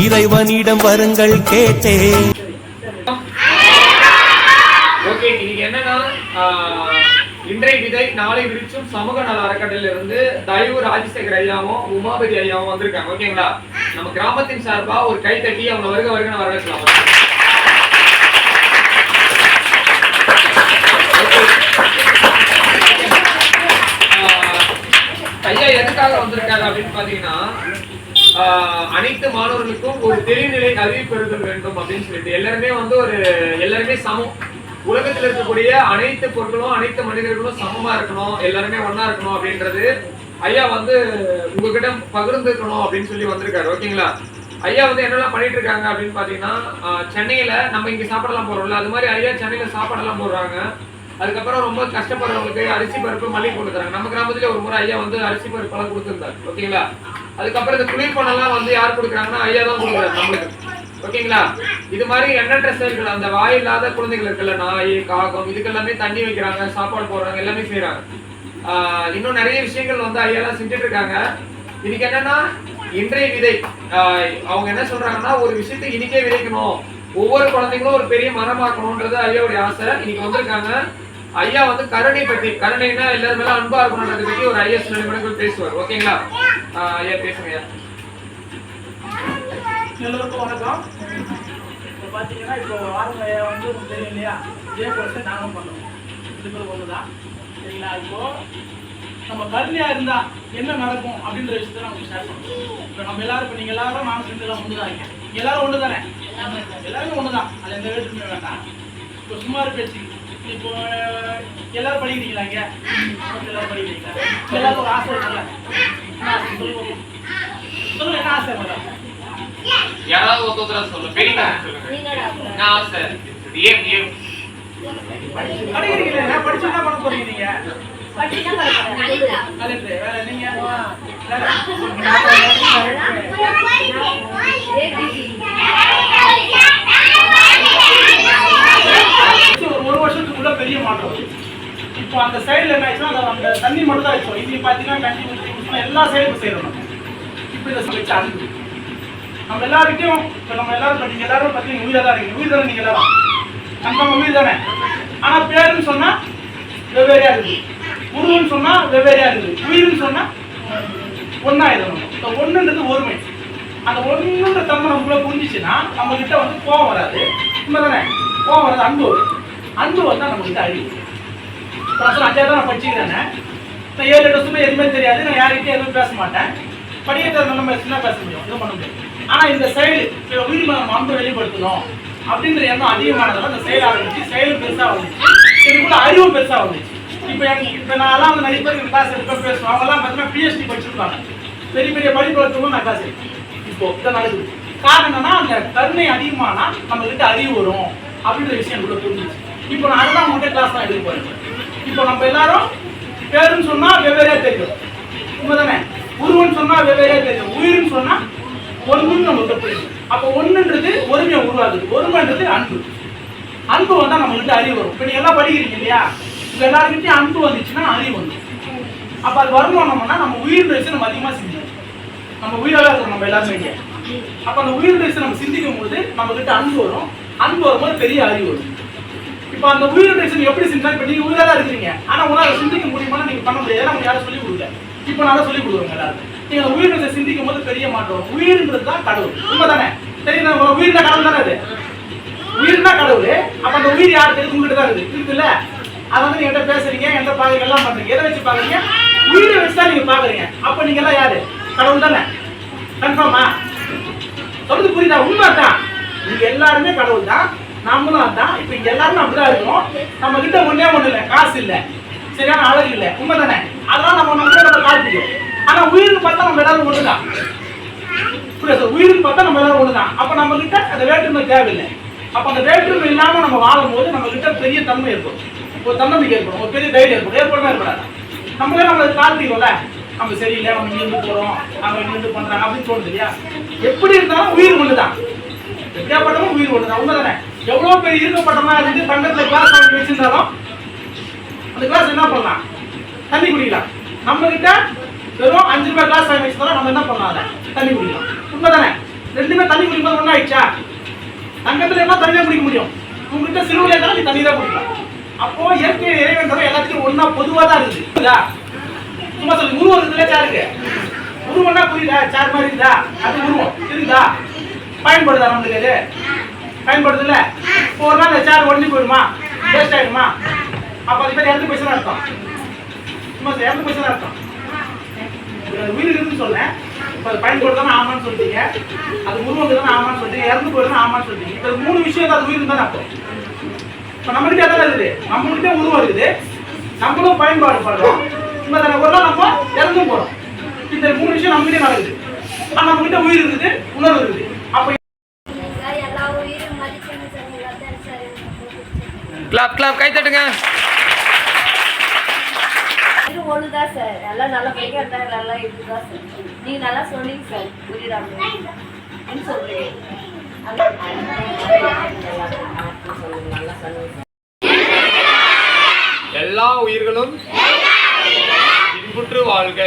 இறைவனிடம் வரங்கள் கேட்டே. ஓகே, இன்னைக்கு என்னன்னா இன்றைய விதை நாளை விரிச்சும் சமூக நல அறக்கட்டளையில இருந்து தயவு ராஜசேகர் ஐயாவும் உமாபதி ஐயாவும் வந்திருக்காங்க. ஓகேங்களா? நம்ம கிராமத்தின் சார்பா ஒரு கை தட்டி அவங்க வருக வரவேற்கலாம். ஐயா எதுக்காக வந்திருக்காரு அப்படின்னு பாத்தீங்கன்னா, அனைத்து மாணவர்களுக்கும் ஒரு தெளிநிலை அறிவு பெறுதல் வேண்டும் அப்படின்னு சொல்லிட்டு எல்லாருமே சமம். உலகத்தில் இருக்கக்கூடிய அனைத்து பொருட்களும் அனைத்து மனிதர்களும் சமமா இருக்கணும், எல்லாருமே ஒன்னா இருக்கணும் அப்படின்றது ஐயா உங்ககிட்ட பகிர்ந்துக்கணும் அப்படின்னு சொல்லி வந்திருக்காரு. ஓகேங்களா? ஐயா என்னெல்லாம் பண்ணிட்டு இருக்காங்க அப்படின்னு பாத்தீங்கன்னா, சென்னையில நம்ம இங்க சாப்பாடெல்லாம் போடுறோம்ல, அது மாதிரி ஐயா சென்னையில சாப்பாடெல்லாம் போடுறாங்க. அதுக்கப்புறம் ரொம்ப கஷ்டப்படுறவங்களுக்கு அரிசி பருப்பு மல்லிகை கொடுக்குறாங்க. நம்ம கிராமத்துல ஒரு முறை ஐயா அரிசி பருப்பு எல்லாம் கொடுத்துருந்தாரு. ஓகேங்களா? அதுக்கப்புறம் இந்த குளிர்பணம்லாம் யார் கொடுக்குறாங்கன்னா ஐயா தான் கொடுக்குறாரு நம்மளுக்கு. ஓகேங்களா? இது மாதிரி எண்ணற்ற செயல்கள், அந்த வாயில்லாத குழந்தைகள் இருக்குல்ல, நாய் காகம், இதுக்கெல்லாமே தண்ணி வைக்கிறாங்க, சாப்பாடு போடுறாங்க, எல்லாமே செய்யறாங்க. இன்னும் நிறைய விஷயங்கள் ஐயாலாம் செஞ்சுட்டு இருக்காங்க. இன்னைக்கு என்னன்னா இன்றைய விதை, அவங்க என்ன சொல்றாங்கன்னா, ஒரு விஷயத்தை இன்னைக்கே விதைக்கணும், ஒவ்வொரு குழந்தைங்களும் ஒரு பெரிய மரமாக்கணும்ன்றது ஐயாவுடைய ஆசை. இன்னைக்கு வந்திருக்காங்க ஐயா கருணை பற்றி, கருணைனா எல்லாரும் மேல அன்பா இருக்கணும்ன்றதை பற்றி ஒரு ஐயா சில நிமிடங்கள் பேசுவார். ஓகேங்களா? ஐயா பேசுங்க. எல்லோருக்கும் வணக்கம். இப்போ பார்த்தீங்கன்னா, இப்போ ஆரம்ப உங்களுக்கு தெரியும் இல்லையா, இதே கோர்ஸ் நானும் பண்ணுவோம். இதுக்கு ஒன்று தான், சரிங்களா? இப்போது நம்ம கருணையாக இருந்தால் என்ன நடக்கும் அப்படின்ற விஷயத்த நம்ம ஷேர் பண்ணுவோம். இப்போ நம்ம எல்லாரும், இப்போ நீங்கள் எல்லாரும் நானும் செஞ்செல்லாம் ஒன்று தான், எல்லாரும் ஒன்று தானே, எல்லாருமே ஒன்று தான், அது எந்த வேற்றுமே வேண்டாம். இப்போ சுமார் பேச்சு, இப்போ எல்லாரும் படிக்கிறீங்களா? இங்கே எல்லாரும் படிக்கிறீங்களா? எல்லாரும் ஒரு ஆசை இருக்குல்ல, சொல்லுங்க, என்ன ஆசை மேடம்? யாராவது ஒருத்தர சொல்லுங்க. பெரியதா சொல்லுங்க. நான் ஆசை ஏம் படிக்கிறீங்களா? நான் படிச்சு என்ன பண்ண போறீங்க? நீங்க படிச்சு என்ன பண்ண போறீங்க? கலெக்டர் வேற நீங்க ஒரு வருஷத்துக்குள்ள பெரிய மாற்றம். இப்போ அந்த சைடுல என்ன ஆச்சுன்னா, அந்த தண்ணி மட்டும் தான் வச்சோம். இது பாத்தீங்கன்னா தண்ணி ஊற்றி எல்லா சைடும் செய்யணும். இப்போ இதை வச்சு அனுப்பி நம்ம எல்லாருக்கும், இப்போ நம்ம எல்லாரும் நீங்க எல்லாரும் பார்த்தீங்கன்னா உயிராக தான் இருக்கீங்க. உயிர் தானே நீங்கள் எல்லாரும், நம்ம உயிர் தானே. ஆனால் பேருன்னு சொன்னால் வெவ்வேறையா இருக்குது, உருவன்னு சொன்னால் வெவ்வேறையா இருக்குது, உயிர்னு சொன்னால் ஒன்றா இருக்கணும். இப்போ ஒன்றுன்றது ஒருமை. அந்த ஒன்றுன்ற தன்மை நமக்குள்ள புரிஞ்சிச்சுன்னா நம்ம கிட்ட கோவம் வராது. உண்மை தானே? கோவம் வராது, அன்பு வரும். அன்பு வந்தால் நம்ம கிட்ட அழிவு. இப்போ நான் 5 தான் நான் படிச்சுக்கிறேன். நான் 7 வருஷமா எதுவுமே தெரியாது, நான் யார்கிட்டையும் எதுவும் பேச மாட்டேன். படிக்கிறத நம்ம சின்ன பேச முடியும், எதுவும் பண்ண முடியும். ஆனால் இந்த செயல், சில உயிர் நம்ம அன்பை வெளிப்படுத்தணும் அப்படின்ற எண்ணம் அதிகமானதால இந்த செயல் ஆரம்பிச்சு, செயலும் பெருசாக வந்துச்சு, இதுக்குள்ள அறிவும் பெருசாக வந்துச்சு. இப்போ நான்லாம் நிறைய பேர் கிளாஸ் எடுப்ப பேசுவோம். அவங்கெல்லாம் பார்த்தீங்கன்னா PhD படிச்சிருப்பாங்க, பெரிய பெரிய படிப்பு நான் கிளாஸ் எடுப்பேன். இப்போ இதான் நடக்குது. காரணம் என்னன்னா, அந்த கருணை அதிகமானா நம்ம கிட்ட அறிவு வரும் அப்படின்ற விஷயம் கூட புரிஞ்சிச்சு. இப்போ நான் அதுதான் உங்கள்கிட்ட கிளாஸ் தான் எடுக்க போறேன். இப்போ நம்ம எல்லாரும் பேருன்னு சொன்னா வெவ்வேறையா தெரியும், உண்மை தானே? உருவன்னு சொன்னா வெவ்வேறையா தெரியும், உயிர்னு சொன்னா ஒன்றுன்னு நம்மளுக்கு புரியும். அப்போ ஒன்றுன்றது ஒருமையை உருவாக்குது, ஒருமைன்றது அன்பு. அன்பு வந்தால் நம்மளுக்கு அறிவு வரும். இப்போ நீங்கள் எல்லாம் படிக்கிறீங்க இல்லையா, இப்போ எல்லாருக்கிட்டையும் அன்பு வந்துச்சுன்னா அறிவு வந்துடும். அப்போ அது வரணும்னா நம்ம உயிர் பேசி நம்ம அதிகமாக சிந்திக்கணும். நம்ம உயிராக இருக்கணும் நம்ம எல்லாருமே இங்கே. அப்போ அந்த உயிர் பேசி நம்ம சிந்திக்கும் போது நம்மகிட்ட அன்பு வரும். அன்பு வரும்போது பெரிய அறிவு வரும். இப்போ அந்த உயிர் பேசி எப்படி சிந்தினா, இப்போ நீங்கள் உயிராக தான் இருக்கிறீங்க, ஆனால் உங்களால் சிந்திக்க முடியுமான்னு நீங்கள் பண்ண முடியாது, அவங்க யாரும் சொல்லிக் கொடுக்கல. இப்போ நான் தான் சொல்லிக் கொடுக்குறேங்க எல்லாரும். நீங்க உயிரினத்தை சிந்திக்கும் போது பெரிய மாற்றம். உயிர்ன்றது தான் கடவுள், உண்மை தானே? தெரியும், உயிர் தான் கடவுள் தானே. அது உயிர் தான் கடவுள். அப்ப அந்த உயிர் யார் தெரியும்? உங்ககிட்ட தான் இருக்குல்ல. அதை நீங்க என்கிட்ட பேசுறீங்க, எந்த பாக்குறீங்க, எல்லாம் பண்றீங்க, எதை வச்சு பாக்குறீங்க? உயிரை வச்சு தான் நீங்க பாக்குறீங்க. அப்ப நீங்க எல்லாம் யாரு? கடவுள் தானே? கன்ஃபார்மா? சொல்றது புரியுதா? உண்மை தான். நீங்க எல்லாருமே கடவுள் தான், நம்மளும் அதான். இப்ப இங்க எல்லாருமே அப்படிதான் இருக்கணும். நம்ம கிட்ட ஒண்ணே ஒண்ணு இல்லை, காசு இல்லை, சரியான அழகு இல்லை, உண்மை தானே? அதெல்லாம் நம்ம காட்டிக்கும். ஆனா உயிர்னு பார்த்தா நம்ம எல்லாரும் ஒண்ணுதான். உயிர்னு பார்த்தா நம்ம எல்லாரும் ஒண்ணுதான். அப்ப நம்ம கிட்ட அந்த வேற்றுமை தேவையில்லை. அப்ப அந்த வேற்றுமை இல்லாம நம்ம வாழும் போது நம்ம கிட்ட பெரிய தன்மை ஏற்படும், ஒரு தன்னம்பிக்கை ஏற்படும், ஒரு பெரிய தைரியம் ஏற்படும். ஏற்படாது நம்மளே நம்மளை தாழ்த்திக்கோல, நம்ம சரியில்லை, நம்ம இங்கிருந்து போறோம், அவங்க இங்கிருந்து பண்றாங்க அப்படின்னு தோணுது இல்லையா? எப்படி இருந்தாலும் உயிர் ஒண்ணுதான், எப்படியாப்பட்டமும் உயிர் ஒண்ணுதான், உண்மைதானே? எவ்வளவு பெரிய இருக்கப்பட்டமா இருந்து தங்கத்துல கிளாஸ் வாங்கி வச்சிருந்தாலும் அந்த கிளாஸ் என்ன பண்ணலாம்? தண்ணி குடிக்கலாம். நம்ம கிட்ட வெறும் 5 ரூபாய் கிளாஸ் வாங்கி வச்சிருந்தோம், நம்ம என்ன பண்ணலாம்? தண்ணி குடிக்கலாம், உண்மைதானே? ரெண்டுமே தண்ணி குடிக்கும்போது ஒண்ணா ஆயிடுச்சா? தங்கத்துல என்ன தண்ணியா குடிக்க முடியும்? உங்ககிட்ட சிலுவையில இருந்தாலும் நீ தண்ணி தான் குடிக்கலாம். அப்போ இயற்கை இறைவன் எல்லாத்தையும் ஒண்ணா பொதுவா தான் இருக்குது. புரியுதா? சும்மா சொல்லி உருவம் இருக்குல்ல சேருக்கு. உருவம்னா புரியுதா? சேர் மாதிரி இருக்குதா? அது உருவம் இருக்குதா? பயன்படுதா நம்மளுக்கு அது? பயன்படுதுல்ல? இப்போ ஒரு நாள் அந்த சேர் ஒடிஞ்சு போயிடுமா? வேஸ்ட் ஆயிடுமா? அப்ப அது பேர் இறந்து போயிடுச்சுன்னு அர்த்தம். சும்மா இறந்து போயிடுச்சுன்னு அர்த்தம். உயிர் இருக்குன்னு சொன்னேன். இப்போ அது பயன்படுத்தாம ஆமான்னு சொல்லிட்டீங்க. அது உருவம் தானே ஆமான்னு சொல்லிட்டீங்க. இறந்து போயிடுதுன்னு ஆமான்னு சொல்லிட்டீங்க. இப்போ 3 விஷயம் தான் அது உயிர் தானே அர்த்தம். இப்போ நம்மகிட்ட எதாவது இருக்குது. நம்மகிட்ட உருவம் இருக்குது. நம்மளும் பயன்பாடு படுறோம். இப்போ ஒரு நாள் நம்ம இறந்து போறோம். இந்த 3 விஷயம் நம்மகிட்டே நடக்குது. ஆனா நம்மகிட்ட உயிர் இருக்குது, உணர்வு இருக்குது. அப்ப கிளாப் கிளாப் கை தட்டுங்க. ஒண்ணுதான் சார். எல்லாம் நல்லா படிக்கிறதா நல்லா இருக்குதான் சார். நீங்க நல்லா சொன்னீங்க சார். புரியுறாங்க சொல்றீங்க. எல்லா உயிர்களும் இன்புற்று வாழ்க.